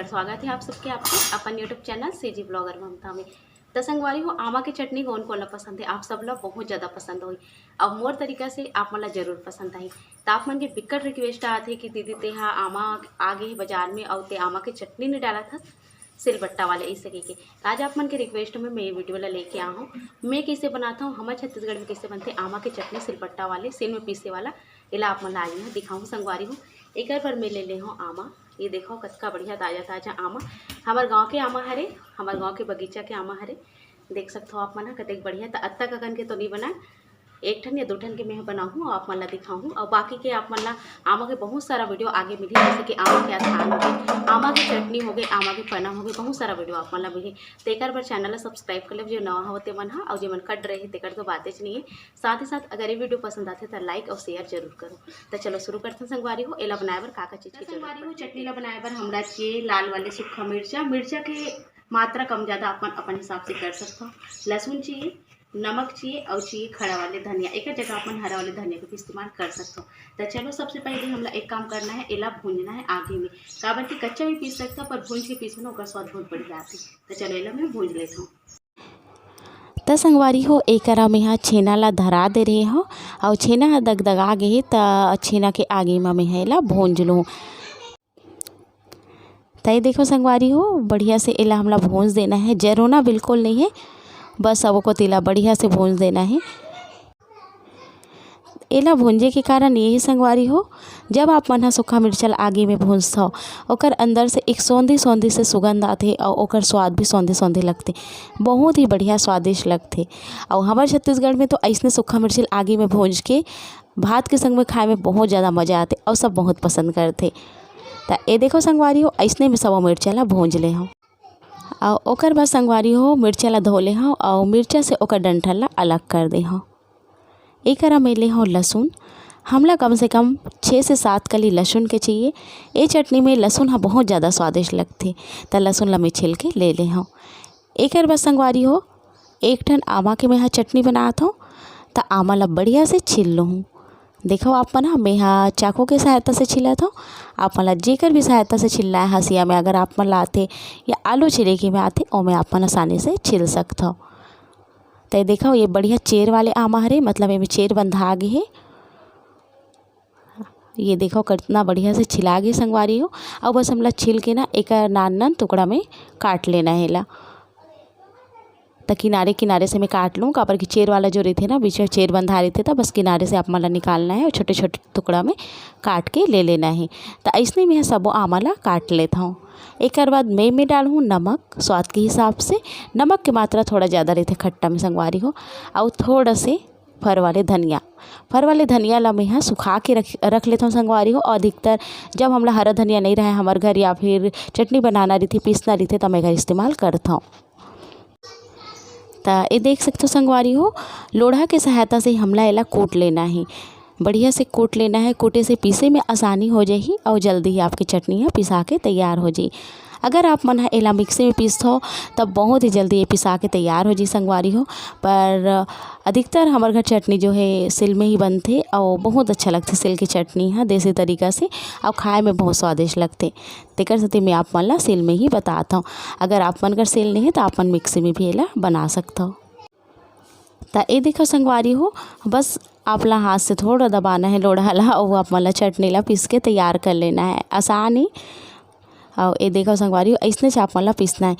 नमस्कार, स्वागत है आप सबके आपके अपन यूट्यूब चैनल सीजी ब्लॉगर ममता में। तो संगवारी हो आमा की चटनी कौन कौन पसंद है, आप सब लोग बहुत ज़्यादा पसंद हुई और मोर तरीका से आप मला जरूर पसंद आई। तो आप मन के बिकट रिक्वेस्ट आते कि दीदी ते हाँ आमा आगे ही बाजार में और ते आमा की चटनी नहीं डाला था सिलबट्टा वाले इस सके के। आज आप मन के रिक्वेस्ट में मैं ये वीडियो ला लेके आया हूँ। मैं कैसे बनाता हूँ, हमारे छत्तीसगढ़ में कैसे बनते आमा की चटनी सिलबट्टा वाले सिल में पीसे वाला, इला आप मन आई है दिखाऊँ संगवारी हूँ। एक बार मैं ले हूँ आमा, ये देखो कतका बढ़िया ताज़ा ताज़ा आमा, हमारे गांव के आमा हरे, हमारे गांव के बगीचा के आमा हरे। देख सकते हो आप मन कतेक बढ़िया। तो अत्ता ककन के तो नहीं बनाए, एक ठन या दो ठन के मैं बनाऊँ और आप मन ला दिखाऊँ। और बाकी के आप मन ला आमा के बहुत सारा वीडियो आगे मिली, जैसे कि आमा के अथान हो गए, आमा की चटनी हो गई, आमा के पना हो गए, बहुत सारा वीडियो आप मन ला मिली। तो एक बार चैनल सब्सक्राइब कर ले जो नवा होते मन हाँ, और जो मन कट रहे तेकर तो बातें नहीं है। साथ ही साथ अगर ये वीडियो पसंद आते तो लाइक और शेयर जरूर करो। तो चलो शुरू करते हैं संगवारी हो। एला बनाए बर का चीज़ की संगवारी हो चटनी ला बनाए बर हमरा चाहिए लाल वाले सूखा मिर्चा, मिर्चा के मात्रा कम ज़्यादा अपन हिसाब से कर सकते हो। लहसुन चाहिए, नमक चाहिए और चाहिए खड़ा वाले धनिया, एक जगह अपन हरा वाले धनिया का भी इस्तेमाल कर सकते हो। तो चलो सबसे पहले हमला एक काम करना है, एला भूंजना है आगे में, काबर की कच्चा भी पीस सकता पर भूंज के पीसो ना स्वाद बहुत बढ़िया आती। तो चलो एला मैं भूंज लेता हूँ। त संगवारी हो एकरा में यहाँ छेना ला धरा दे रहे हो और छेना ह दगदगा गे त छेना के आगे में मैं एला भूंज लूँ। तय देखो संगवारी हो बढ़िया से एला हमला भूंज देना है, जरोना बिल्कुल नहीं है, बस अब को तेला बढ़िया से भूंज देना है। एला भूंजे के कारण यही संगवारी हो, जब आप मन सूखा मिर्चल आगे में भूंजता हो ओकर अंदर से एक सौंधी सौंधी से सुगंध आते और ओकर स्वाद भी सौंधे सौंधे लगते, बहुत ही बढ़िया स्वादिष्ट लगते। और हमारे छत्तीसगढ़ में तो ऐसने सूखा मिर्चल आगे में भूंज के भात के संग में खाए में बहुत ज़्यादा मज़ा आते और सब बहुत पसंद करते। तो ये देखो संगवारी हो ऐसने में सब मिर्चा ला भूंज ले हो और ओकर बाद संगवारी हो मिर्चा ला धो ले हो और मिर्चा से ओकर डंठल ला अलग कर दे हो। एकरा में ले हो लहसुन, हमला कम से कम 6 से 7 कली लहसुन के चाहिए। ये चटनी में लहसुन हाँ बहुत ज़्यादा स्वादिष्ट लगते, तो लहसुन ला मैं छिल के ले ले हो। एकर बाद संगवारी हो एक ठन आमा के मैं यहाँ चटनी बनात हूँ, तो आमा ला बढ़िया से छील लूँ। देखो आप मन मैं यहाँ चाकू के सहायता से छिलत हूँ, आप मन ला जेकर भी सहायता से छिलना है, हसिया में अगर आप मन ला आते या आलू छिले के में आते और मैं आप मन आसानी से छिल सकता हूँ। तो देखो ये बढ़िया चेर वाले आमा हरे, मतलब ये चेर बंधा गए है। ये देखो कितना बढ़िया से छिला गए संगवारी हो। और बस हमला छिल के ना एक नान नान टुकड़ा में काट लेना है ला। तो किनारे किनारे से मैं काट लूँ, काबर की चेर वाला जो रहते ना बीच में चेर बंधा रहते था, बस किनारे से आप मला निकालना है और छोटे छोटे टुकड़ा में काट के ले लेना है। तो ऐसे मैं सब आमा ला काट लेता हूँ। एक बाद मैं डालूँ नमक स्वाद के हिसाब से, नमक की मात्रा थोड़ा ज़्यादा रहते खट्टा में संगवारी हो। और थोड़ा से फर वाले धनिया ला मैं यहाँ सुखा के रख लेता हूँ संगवारी हो। और अधिकतर जब हमला हरा धनिया नहीं रहे हमारे घर या फिर चटनी बनाना रही थी पीसना रही थी तो मैं घर इस्तेमाल करता हूँ। तो ये देख सकते हो संगवारी हो लोढ़ा के सहायता से हमला एला कूट लेना है, बढ़िया से कूट लेना है। कूटे से पीसे में आसानी हो जाएगी और जल्दी ही आपकी चटनी पिसा के तैयार हो जाए। अगर आप मन एला मिक्सी में पीसते हो तब बहुत ही जल्दी ये पिसा के तैयार हो जाए संगवारी हो। पर अधिकतर हमारे घर चटनी जो है सिल में ही बनते और बहुत अच्छा लगते सिल की चटनी है देसी तरीका से, और खाए में बहुत स्वादिष्ट लगते। तेकर साथ मैं आप मन ला सिल में ही बताता हूँ। अगर आप मन कर सिल नहीं है तो आप मन मिक्सी में भी एला बना सकता हो। तो ये देखो संगवारी हो बस आप ला हाथ से थोड़ा दबाना है लोढ़ा ला और आप मन ला चटनी ला पीस के तैयार कर लेना है, आसान ही। और ये देखो संगवारी हो ऐसने चाप मन ला पीसना है।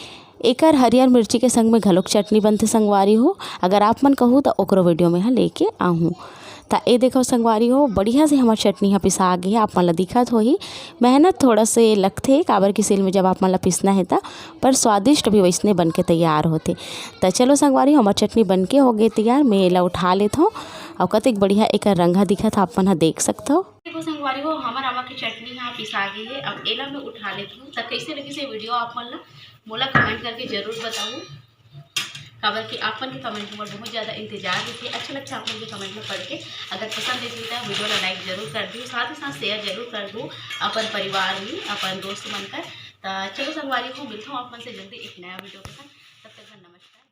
एकर हरियर मिर्ची के संग में घलोक चटनी बनते संगवारी हो, अगर आप मन कहूँ तो ओकरो वीडियो में यहाँ लेके आहूँ। तो ये देखो संगवारी हो बढ़िया से हमार चटनी यहाँ पिसा गई है, आप मन ला दिखत हो ही। मेहनत थोड़ा से लगते काबर की सिल में जब आप मन ला पिसना है था, पर स्वादिष्ट भी वैसने बन के तैयार होते। तो चलो संगवारी हमार चटनी बन के हो गई तैयार, मैं एला उठा लेता हूँ। और कतेक बढ़िया एक रंगा दिखत आप मन देख सकते हो। देखो संगवारी हो हमार आमा की चटनी यहाँ पिसा गई है, अब एला मैं उठा लेती हूँ। तो कैसे लगी से वीडियो आप मन ला मोला कमेंट करके जरूर बताऊँ, काबर कि आप मन के कमेंट में बहुत ज़्यादा इंतजार रही। अच्छा लगता है आप मन के कमेंट में पढ़ के। अगर पसंद देती तो वीडियो ला लाइक जरूर कर दूँ, साथ ही साथ शेयर जरूर कर दूँ अपन परिवार में अपन दोस्त मन कर। तो चलो संगवारी को मिलता हूँ आप मन से जल्दी एक नया वीडियो के साथ, तब तक नमस्कार।